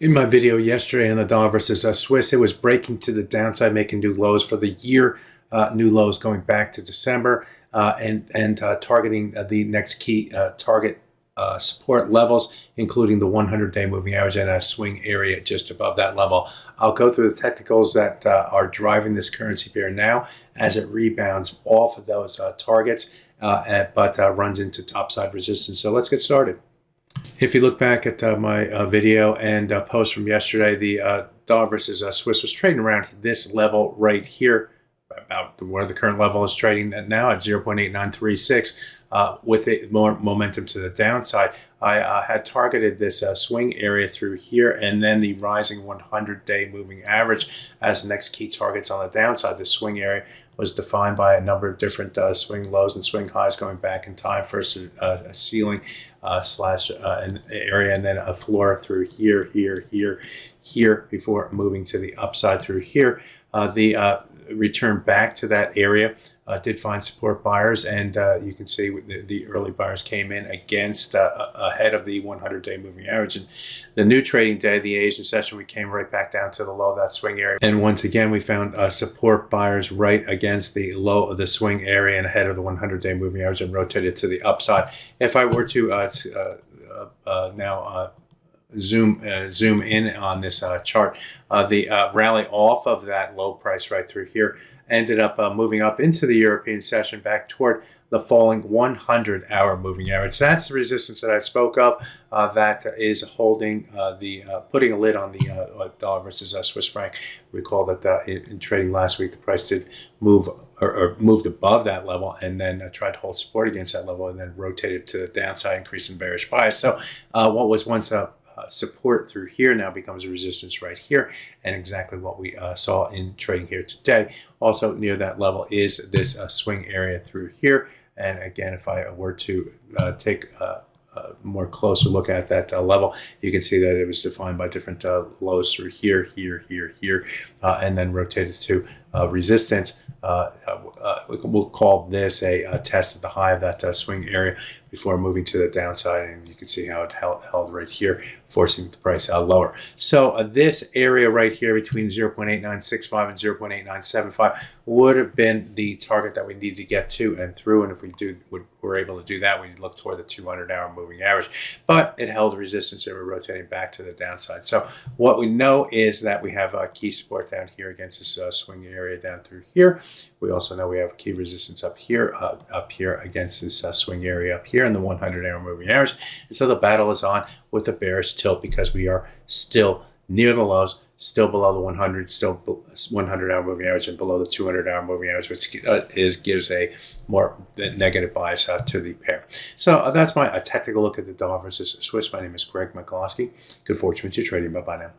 In my video yesterday on the dollar versus Swiss, it was breaking to the downside, making new lows for the year, new lows going back to December, and targeting the next key target support levels, including the 100-day moving average and a swing area just above that level. I'll go through the technicals that are driving this currency pair now as it rebounds off of those targets, but runs into topside resistance. So let's get started. If you look back at my video and post from yesterday, the dollar versus Swiss was trading around this level right here, about where the current level is trading at now at 0.8936, with more momentum to the downside. I had targeted this swing area through here and then the rising 100-day moving average as the next key targets on the downside. The swing area was defined by a number of different swing lows and swing highs going back in time. First a ceiling slash an area, and then a floor through here before moving to the upside through here. The return back to that area did find support buyers, and you can see the early buyers came in against ahead of the 100-day moving average. And the new trading day, the Asian session, we came right back down to the low of that swing area, and once again we found support buyers right against the low of the swing area and ahead of the 100-day moving average, and rotated to the upside. If I were to now zoom in on this chart, the rally off of that low price right through here ended up moving up into the European session back toward the falling 100-hour moving average. That's the resistance that I spoke of, that is holding putting a lid on the dollar versus Swiss franc. Recall that in trading last week, the price did move or moved above that level and then tried to hold support against that level and then rotated to the downside, increasing bearish bias. So what was once a support through here now becomes a resistance right here, and exactly what we saw in trading here today. Also near that level is this swing area through here, and again, if I were to take a more closer look at that level, you can see that it was defined by different lows through here, and then rotated to resistance. We'll call this a test of the high of that swing area before moving to the downside, and you can see how it held right here, forcing the price lower. So this area right here between 0.8965 and 0.8975 would have been the target that we need to get to and through, and if we're able to do that, we look toward the 200-hour moving average, but it held resistance and we're rotating back to the downside. So what we know is that we have key support down here against this swing area down through here. We also know we have key resistance up here against this swing area up here in the 100-hour moving average. And so the battle is on with the bearish tilt because we are still near the lows, still below the 100, still 100-hour moving average, and below the 200-hour moving average, which gives a more negative bias to the pair. So that's my technical look at the dollar versus Swiss. My name is Greg McCloskey. Good fortune with your trading. Bye-bye now.